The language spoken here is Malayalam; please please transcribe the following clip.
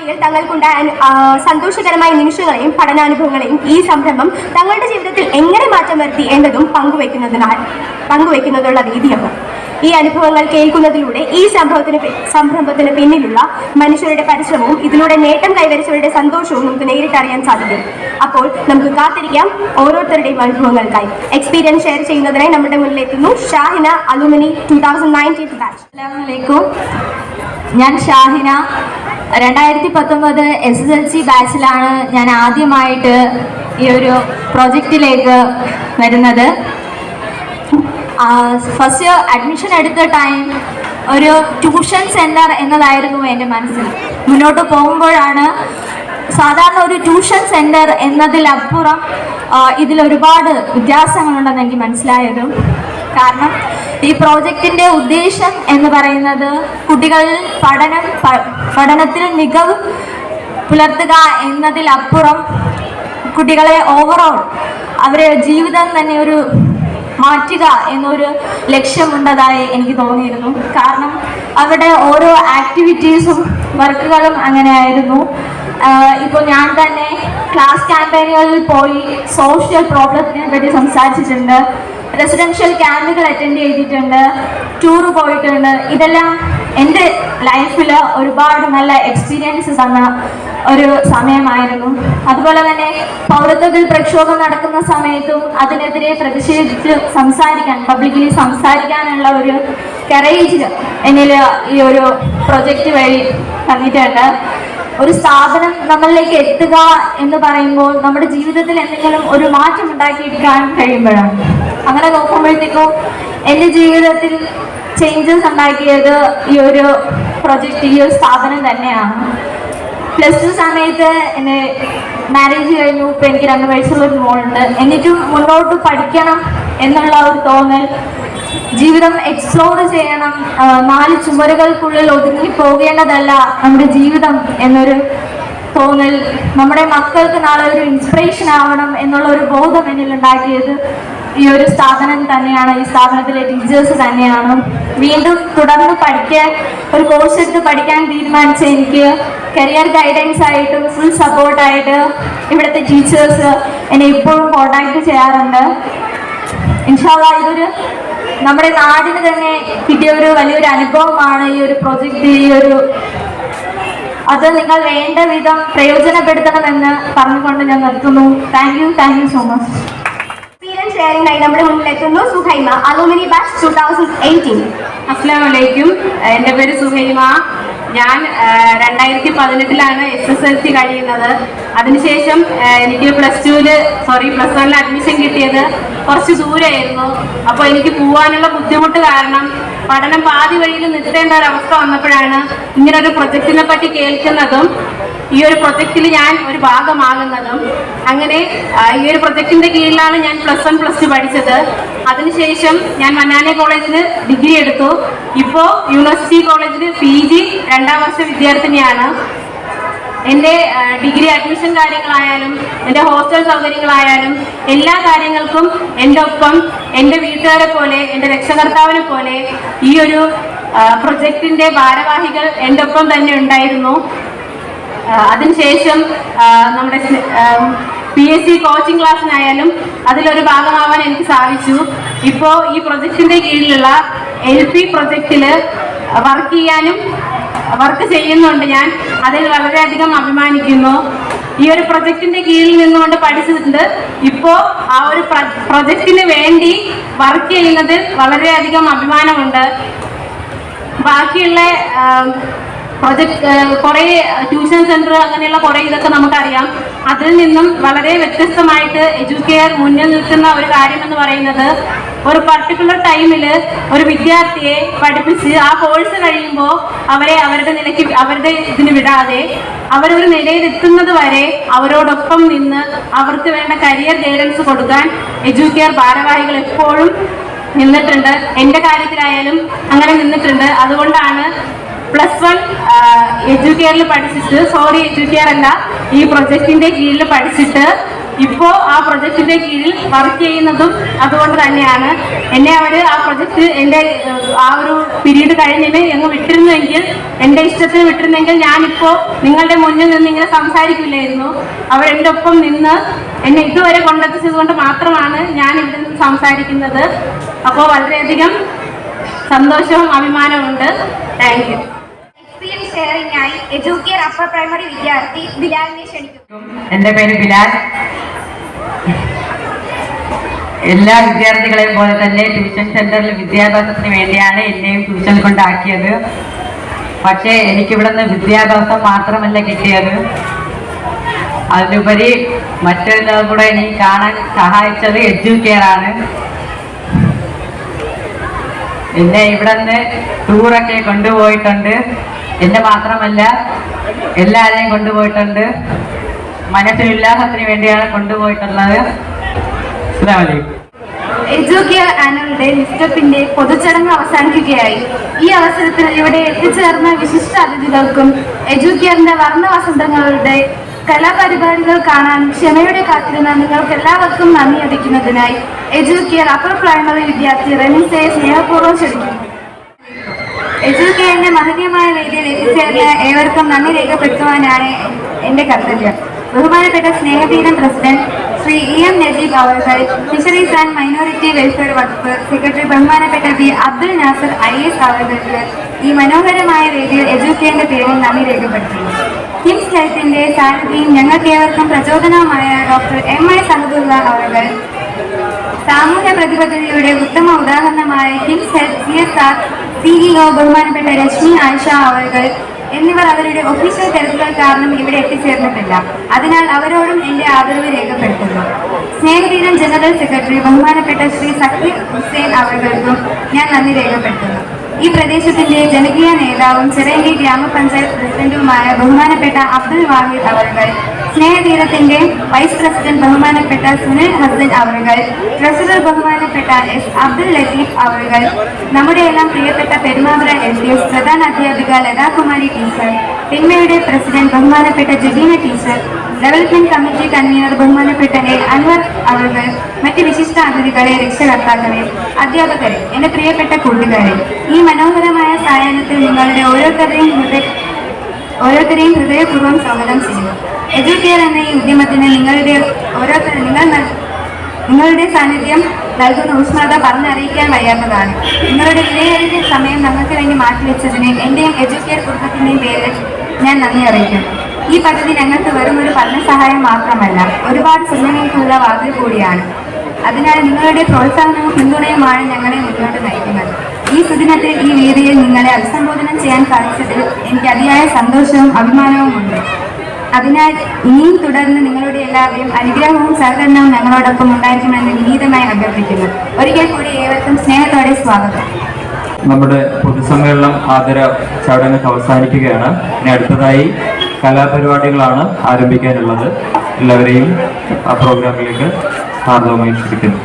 ഭാവിയിൽ തങ്ങൾക്കുണ്ടായ സന്തോഷകരമായ നിമിഷങ്ങളെയും പഠനാനുഭവങ്ങളെയും ഈ സംരംഭം തങ്ങളുടെ ജീവിതത്തിൽ എങ്ങനെ മാറ്റം വരുത്തി എന്നതും പങ്കുവയ്ക്കുന്നതുള്ള വേദിയാണ്. ഈ അനുഭവങ്ങൾ കേൾക്കുന്നതിലൂടെ ഈ സംരംഭത്തിന് പിന്നിലുള്ള മനുഷ്യരുടെ പരിശ്രമവും ഇതിലൂടെ നേട്ടം കൈവരിച്ചവരുടെ സന്തോഷവും നമുക്ക് നേരിട്ടറിയാൻ സാധിക്കും. അപ്പോൾ നമുക്ക് കാത്തിരിക്കാം ഓരോരുത്തരുടെയും അനുഭവങ്ങൾക്കായി. എക്സ്പീരിയൻസ് ഷെയർ ചെയ്യുന്നതിനായി നമ്മുടെ മുന്നിലെത്തുന്നു ഷാഹിന, അലുമിനി 2019 ബാച്ച്. അസ്സലാമു ഞാൻ ഷാഹിന. 2019 SSLC ബാച്ചിലാണ് ഞാൻ ആദ്യമായിട്ട് ഈ ഒരു പ്രോജക്റ്റിലേക്ക് വരുന്നത്. ഫസ്റ്റ് ഇയർ അഡ്മിഷൻ എടുത്ത ടൈം ഒരു ട്യൂഷൻ സെൻറ്റർ എന്നതായിരുന്നു എൻ്റെ മനസ്സിൽ. മുന്നോട്ട് പോകുമ്പോഴാണ് സാധാരണ ഒരു ട്യൂഷൻ സെൻറ്റർ എന്നതിലപ്പുറം ഇതിലൊരുപാട് വ്യത്യാസങ്ങളുണ്ടെന്ന് എനിക്ക് മനസ്സിലായത്. കാരണം ഈ പ്രോജക്റ്റിൻ്റെ ഉദ്ദേശം എന്ന് പറയുന്നത് കുട്ടികളിൽ പഠനത്തിൽ മികവ് പുലർത്തുക എന്നതിലപ്പുറം കുട്ടികളെ ഓവറോൾ അവരുടെ ജീവിതം തന്നെ ഒരു മാറ്റുക എന്നൊരു ലക്ഷ്യമുണ്ടതായി എനിക്ക് തോന്നിയിരുന്നു. കാരണം അവരുടെ ഓരോ ആക്ടിവിറ്റീസും വർക്കുകളും അങ്ങനെയായിരുന്നു. ഇപ്പോൾ ഞാൻ തന്നെ ക്ലാസ് ക്യാമ്പയിനുകളിൽ പോയി സോഷ്യൽ പ്രോബ്ലത്തിനെ പറ്റി സംസാരിച്ചിട്ടുണ്ട്, റെസിഡൻഷ്യൽ ക്യാമ്പുകൾ അറ്റൻഡ് ചെയ്തിട്ടുണ്ട്, ടൂർ പോയിട്ടുണ്ട്. ഇതെല്ലാം എൻ്റെ ലൈഫിൽ ഒരുപാട് നല്ല എക്സ്പീരിയൻസ് തന്ന ഒരു സമയമായിരുന്നു. അതുപോലെ തന്നെ പൗരത്വ ബിൽ പ്രക്ഷോഭം നടക്കുന്ന സമയത്തും അതിനെതിരെ പ്രതിഷേധിച്ച് പബ്ലിക്കലി സംസാരിക്കാനുള്ള ഒരു കറേജ് എന്നിൽ ഈ ഒരു പ്രൊജക്റ്റ് വഴി തന്നിട്ടുണ്ട്. ഒരു സ്ഥാപനം നമ്മളിലേക്ക് എത്തുക എന്ന് പറയുമ്പോൾ നമ്മുടെ ജീവിതത്തിൽ എന്തെങ്കിലും ഒരു മാറ്റം ഉണ്ടാക്കിയെടുക്കാൻ കഴിയുമ്പോഴാണ്. അങ്ങനെ നോക്കുമ്പോഴത്തേക്കും എൻ്റെ ജീവിതത്തിൽ ചേഞ്ചസ് ഉണ്ടാക്കിയത് ഈ ഒരു പ്രൊജക്റ്റ്, ഈ ഒരു സ്ഥാപനം തന്നെയാണ്. +2 സമയത്ത് എന്നെ മാരേജ് കഴിഞ്ഞു. ഇപ്പം എനിക്ക് 2 വയസ്സുള്ളൊരു മോളുണ്ട്. എന്നിട്ടും മുന്നോട്ട് പഠിക്കണം എന്നുള്ള ഒരു തോന്നൽ, ജീവിതം എക്സ്പ്ലോർ ചെയ്യണം, 4 ചുമരുകൾക്കുള്ളിൽ ഒതുങ്ങി പോകേണ്ടതല്ല നമ്മുടെ ജീവിതം എന്നൊരു തോന്നൽ, നമ്മുടെ മക്കൾക്ക് നാളെ ഒരു ഇൻസ്പിറേഷൻ ആവണം എന്നുള്ള ഒരു ബോധം എന്നിൽ ഉണ്ടാക്കിയത് ഈ ഒരു സ്ഥാപനം തന്നെയാണ്, ഈ സ്ഥാപനത്തിലെ ടീച്ചേഴ്സ് തന്നെയാണ്. വീണ്ടും തുടർന്ന് ഒരു കോഴ്സ് എടുത്ത് പഠിക്കാൻ തീരുമാനിച്ച എനിക്ക് കരിയർ ഗൈഡൻസ് ആയിട്ടും ഫുൾ സപ്പോർട്ടായിട്ട് ഇവിടുത്തെ ടീച്ചേഴ്സ് എന്നെ ഇപ്പോഴും കോൺടാക്ട് ചെയ്യാറുണ്ട്. ഇൻഷാ അല്ലാഹ് ഇതൊരു നമ്മുടെ നാടിന് തന്നെ കിട്ടിയ ഒരു വലിയൊരു അനുഭവമാണ് ഈ ഒരു പ്രൊജക്റ്റ്. അത് നിങ്ങൾ വേണ്ട വിധം പ്രയോജനപ്പെടുത്തണമെന്ന് പറഞ്ഞുകൊണ്ട് ഞാൻ നിർത്തുന്നു. Thank you so much. Experience ഷെയറിംഗായി നമ്മുടെ മുന്നിലെത്തുന്നു സുഹൈമ, അലുമിനി ബാച്ച് 2018. അസ്സലാമു അലൈക്കും. എൻ്റെ പേര് സുഹൈമ. ഞാൻ 2018 SSLC കഴിയുന്നത്. അതിനുശേഷം എനിക്ക് +1 അഡ്മിഷൻ കിട്ടിയത് കുറച്ച് ദൂരമായിരുന്നു. അപ്പോൾ എനിക്ക് പോകാനുള്ള ബുദ്ധിമുട്ട് കാരണം പഠനം പാതി വഴിയിൽ നിർത്തേണ്ട ഒരവസ്ഥ വന്നപ്പോഴാണ് ഇങ്ങനൊരു പ്രൊജക്റ്റിനെ പറ്റി കേൾക്കുന്നതും ഈ ഒരു പ്രൊജക്റ്റിൽ ഞാൻ ഒരു ഭാഗമാകുന്നതും. അങ്ങനെ ഈ ഒരു പ്രൊജക്റ്റിൻ്റെ കീഴിലാണ് ഞാൻ +1 +2 പഠിച്ചത്. അതിനുശേഷം ഞാൻ മന്നാനെ കോളേജിൽ ഡിഗ്രി എടുത്തു. ഇപ്പോൾ യൂണിവേഴ്സിറ്റി കോളേജിൽ PG 2ാം വർഷ വിദ്യാർത്ഥിനിയാണ്. എൻ്റെ ഡിഗ്രി അഡ്മിഷൻ കാര്യങ്ങളായാലും എൻ്റെ ഹോസ്റ്റൽ സൗകര്യങ്ങളായാലും എല്ലാ കാര്യങ്ങൾക്കും എൻ്റെ ഒപ്പം എൻ്റെ വീട്ടുകാരെ പോലെ, എൻ്റെ രക്ഷകർത്താവിനെ പോലെ ഈ ഒരു പ്രൊജക്റ്റിൻ്റെ ഭാരവാഹികൾ എൻ്റെ ഒപ്പം തന്നെ ഉണ്ടായിരുന്നു. അതിനുശേഷം നമ്മുടെ PSC കോച്ചിങ് ക്ലാസ്സിനായാലും അതിലൊരു ഭാഗമാവാൻ എനിക്ക് സാധിച്ചു. ഇപ്പോൾ ഈ പ്രൊജക്റ്റിൻ്റെ കീഴിലുള്ള LP പ്രൊജക്റ്റിൽ വർക്ക് ചെയ്യുന്നുണ്ട്. ഞാൻ അതിൽ വളരെയധികം അഭിമാനിക്കുന്നു. ഈ ഒരു പ്രൊജക്റ്റിൻ്റെ കീഴിൽ നിന്നുകൊണ്ട് പഠിച്ചിട്ടുണ്ട്. ഇപ്പോൾ ആ ഒരു പ്രൊജക്റ്റിന് വേണ്ടി വർക്ക് ചെയ്യുന്നതിൽ വളരെയധികം അഭിമാനമുണ്ട്. ബാക്കിയുള്ള കുറേ ട്യൂഷൻ സെൻറ്റർ അങ്ങനെയുള്ള കുറേ ഇതൊക്കെ നമുക്കറിയാം. അതിൽ നിന്നും വളരെ വ്യത്യസ്തമായിട്ട് എഡ്യൂക്കെയർ മുന്നിൽ നിൽക്കുന്ന ഒരു കാര്യമെന്ന് പറയുന്നത് ഒരു പർട്ടിക്കുലർ ടൈമിൽ ഒരു വിദ്യാർത്ഥിയെ പഠിപ്പിച്ച് ആ കോഴ്സ് കഴിയുമ്പോൾ അവരെ അവരുടെ ഇതിന് വിടാതെ അവരൊരു നിലയിലെത്തുന്നത് വരെ അവരോടൊപ്പം നിന്ന് അവർക്ക് വേണ്ട കരിയർ ഗൈഡൻസ് കൊടുക്കാൻ എഡ്യൂക്കെയർ ഭാരവാഹികൾ എപ്പോഴും നിന്നിട്ടുണ്ട്. എൻ്റെ കാര്യത്തിലായാലും അങ്ങനെ നിന്നിട്ടുണ്ട്. അതുകൊണ്ടാണ് +1 എഡ്യൂക്കെയറിൽ പഠിച്ചിട്ട് എഡ്യൂക്കെയർ അല്ല, ഈ പ്രൊജക്റ്റിൻ്റെ കീഴിൽ പഠിച്ചിട്ട് ഇപ്പോൾ ആ പ്രൊജക്റ്റിൻ്റെ കീഴിൽ വർക്ക് ചെയ്യുന്നതും അതുകൊണ്ട് തന്നെയാണ്. എന്നെ അവർ ആ പ്രൊജക്റ്റ് എൻ്റെ ആ ഒരു പീരീഡ് കഴിഞ്ഞിട്ട് അങ്ങ് വിട്ടിരുന്ന വിട്ടിരുന്നെങ്കിൽ, എൻ്റെ ഇഷ്ടത്തിന് വിട്ടിരുന്നെങ്കിൽ ഞാനിപ്പോൾ നിങ്ങളുടെ മുന്നിൽ നിന്ന് ഇങ്ങനെ സംസാരിക്കില്ലായിരുന്നു. അവർ എൻ്റെ ഒപ്പം നിന്ന് എന്നെ ഇതുവരെ കൊണ്ടെത്തിച്ചത് കൊണ്ട് മാത്രമാണ് ഞാൻ ഇവിടെ നിന്ന് സംസാരിക്കുന്നത്. അപ്പോൾ വളരെയധികം സന്തോഷവും അഭിമാനമുണ്ട്. Thank you. എക്സ്പീരിയൻസ് ഷെയറിംഗായി എഡ്യൂക്കെയർ അപ്പർ പ്രൈമറി വിദ്യാർത്ഥി ബിലാലിനെ ക്ഷണിക്കുന്നു. എൻ്റെ പേര് ബിലാൽ. എല്ലാ വിദ്യാർത്ഥികളെയും പോലെ തന്നെ ട്യൂഷൻ സെന്ററിൽ വിദ്യാഭ്യാസത്തിന് വേണ്ടിയാണ് എന്നെയും ട്യൂഷൻ കൊണ്ടാക്കിയത്. പക്ഷേ എനിക്കിവിടെ നിന്ന് വിദ്യാഭ്യാസം മാത്രമല്ല കിട്ടിയത്, അതിലുപരി മറ്റൊരു കൂടെ എനിക്ക് കാണാൻ സഹായിച്ചത് എഡ്യൂക്കെയർ ആണ്. എന്നെ ഇവിടെ നിന്ന് ടൂറൊക്കെ കൊണ്ടുപോയിട്ടുണ്ട്. എന്നെ മാത്രമല്ല എല്ലാവരെയും കൊണ്ടുപോയിട്ടുണ്ട്. മനസ്സിനുല്ലാസത്തിന് വേണ്ടിയാണ് കൊണ്ടുപോയിട്ടുള്ളത്. അസ്സലാമു അലൈക്കും. എഡ്യൂക്കെയർ ആനുവൽ ഡേ ലിസ്റ്റപ്പിന്റെ പൊതുചടങ്ങ് അവസാനിക്കുകയായി. ഈ അവസരത്തിൽ ഇവിടെ എത്തിച്ചേർന്ന വിശിഷ്ട അതിഥികൾക്കും എഡ്യൂക്കെയറിന്റെ വർണ്ണ വസന്തങ്ങളുടെ കലാപരിപാടികൾ കാണാൻ ക്ഷമയോടെ കാത്തിരുന്ന നിങ്ങൾക്ക് എല്ലാവർക്കും നന്ദി അറിയിക്കുന്നതിനായി എഡ്യൂക്കെയർ അപ്പർ പ്രൈമറി വിദ്യാർത്ഥി റമീസയെ സ്നേഹപൂർവ്വം ക്ഷണിക്കുന്നു. എഡ്യൂക്കെയറിന്റെ മഹനീയമായ വേദിയിൽ എത്തിച്ചേർന്ന ഏവർക്കും നന്ദി രേഖപ്പെടുത്തുവാനാണ് എന്റെ കർത്തവ്യം. ബഹുമാനപ്പെട്ട സ്നേഹതീരം പ്രസിഡന്റ് ശ്രീ EM നജീബ് അവർകൾ, ഫിഷറീസ് ആൻഡ് മൈനോറിറ്റി വെൽഫെയർ വകുപ്പ് സെക്രട്ടറി ബഹുമാനപ്പെട്ട വി അബ്ദുൽ നാസർ IAS അവർക്ക് ഈ മനോഹരമായ വേദിയിൽ എഡ്യൂക്കെയറിന്റെ പേരിൽ നന്ദി രേഖപ്പെടുത്തുന്നു. കിംസ് ഹെൽത്തിന്റെ സാരഥിയും ഞങ്ങൾക്കേവർക്കും പ്രചോദനവുമായ ഡോക്ടർ MI സഹദുള്ള അവர்கள், സാമൂഹ്യ പ്രതിബദ്ധതയുടെ ഉത്തമ ഉദാഹരണമായ കിംസ് ഹെൽത്ത് CSR CEO ബഹുമാനപ്പെട്ട രശ്മി ആയിഷ അവர்கள் എന്നിവർ അവരുടെ ഒഫീഷ്യൽ തിരക്കുകൾ കാരണം ഇവിടെ എത്തിച്ചേർന്നിട്ടില്ല. അതിനാൽ അവരോടും എന്റെ ആദരവ് രേഖപ്പെടുത്തുന്നു. സ്നേഹതീരം ജനറൽ സെക്രട്ടറി ബഹുമാനപ്പെട്ട ശ്രീ സക്കീർ ഹുസൈൻ അവർക്കും ഞാൻ നന്ദി രേഖപ്പെടുത്തുന്നു. ഈ പ്രദേശത്തിന്റെ ജനകീയ നേതാവും ചിറയൻകീഴ് ഗ്രാമപഞ്ചായത്ത് പ്രസിഡന്റുമായ ബഹുമാനപ്പെട്ട അബ്ദുൽ വാഹിദ് അവർകൾ, സ്നേഹതീരത്തിന്റെ വൈസ് പ്രസിഡന്റ് ബഹുമാനപ്പെട്ട സുനിൽ ഹസൻ അവർകൾ, ട്രഷറർ ബഹുമാനപ്പെട്ട S അബ്ദുൽ ലത്തീഫ് അവർകൾ, നമ്മുടെ എല്ലാം പ്രിയപ്പെട്ട പെരുമാതുറ LDS പ്രധാന അധ്യാപിക ലതാകുമാരി ടീച്ചർ, പിന്മയുടെ പ്രസിഡന്റ് ബഹുമാനപ്പെട്ട Jabeena teacher, development committee convener ബഹുമാനപ്പെട്ട A അൻവർ അവർകൾ, മറ്റ് വിശിഷ്ട അതിഥികളെ, രക്ഷകർത്താക്കളെ, അധ്യാപകരെ, എന്റെ പ്രിയപ്പെട്ട കൂട്ടുകാരെ, ഈ മനോഹരമായ സായാഹ്നത്തിൽ നിങ്ങളുടെ ഓരോരുത്തരെയും ഹൃദയപൂർവ്വം സ്വാഗതം ചെയ്യുന്നു. എഡ്യൂക്കെയർ എന്ന ഈ ഉദ്യമത്തിന് നിങ്ങളുടെ സാന്നിധ്യം നൽകുന്ന ഊഷ്മളത പറഞ്ഞറിയിക്കാൻ വയ്യാത്തതാണ്. നിങ്ങളുടെ വിലയേറിയ സമയം ഞങ്ങൾക്ക് വേണ്ടി മാറ്റിവെച്ചതിന് എന്റെയും എഡ്യൂക്കെയർ കുടുംബത്തിന്റെയും പേരിൽ ഞാൻ നന്ദി അറിയിക്കുന്നു. ഈ പദ്ധതി ഞങ്ങൾക്ക് വെറും ഒരു പഠന സഹായം മാത്രമല്ല, ഒരുപാട് സ്വപ്നങ്ങൾക്കുള്ള വാതിൽ കൂടിയാണ്. അതിനാൽ നിങ്ങളുടെ പ്രോത്സാഹനവും പിന്തുണയുമാണ് ഞങ്ങളെ മുന്നോട്ട് നയിക്കുന്നത്. ഈ സുദിനത്തിൽ ഈ വേദിയിൽ നിങ്ങളെ അഭിസംബോധന ചെയ്യാൻ സാധിച്ചതിൽ എനിക്ക് അതിയായ സന്തോഷവും അഭിമാനവുമുണ്ട്. അതിനാൽ ഇനിയും തുടർന്ന് നിങ്ങളുടെ എല്ലാവരെയും അനുഗ്രഹവും സഹകരണവും ഞങ്ങളോടൊപ്പം ഉണ്ടായിരിക്കുമെന്ന് വിനീതമായി അഭ്യർത്ഥിക്കുന്നു. ഒരിക്കൽ കൂടി ഏവർക്കും സ്നേഹത്തോടെ സ്വാഗതം. നമ്മുടെ പൊതുസമ്മേളനം ആദര ചടങ്ങ് അവസാനിക്കുകയാണ്. ഇനി അടുത്തതായി കലാപരിപാടികളാണ് ആരംഭിക്കാനുള്ളത്. എല്ലാവരെയും ആ പ്രോഗ്രാമിലേക്ക് ഹാർദവമായി ക്ഷണിക്കുന്നു.